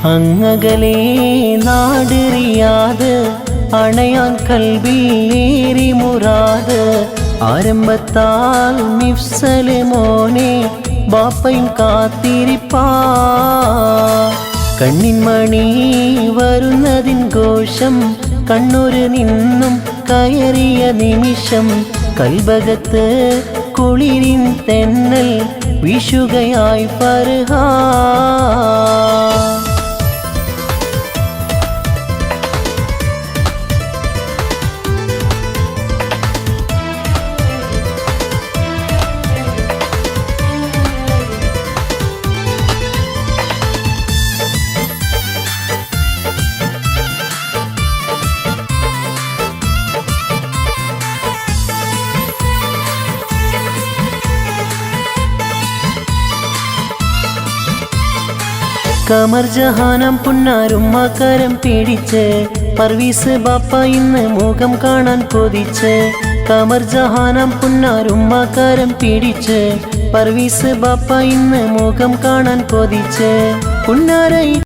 അങ്ങകലേ നാടറിയാത് അണയാൻ കൽബിലേറി മുറാത് ആരംഭത്താൽ മിഫ്സല് മോനെ ബാപ്പയും കാത്തിരിപ്പാ കണ്ണിൻ മണി വരുന്നതിൻ ഘോഷം കണ്ണൂര് നിന്നും കയറിയ നിമിഷം കൽബകത്ത് കുളിരിൻ തെന്നൽ വീശുകയായി ഫർഹാ കമർ ജഹാനം പുന്നാരും മകരം പിടിച്ച് പർവീസ് ബാപ്പ ഇന്ന് മുഖം കാണാൻ കൊതിച്ച് കമർ ജഹാനം പുന്നാരും മകരം പിടിച്ച് പർവീസ് ബാപ്പ ഇന്ന് മുഖം കാണാൻ കൊതിച്ച് പുന്നാര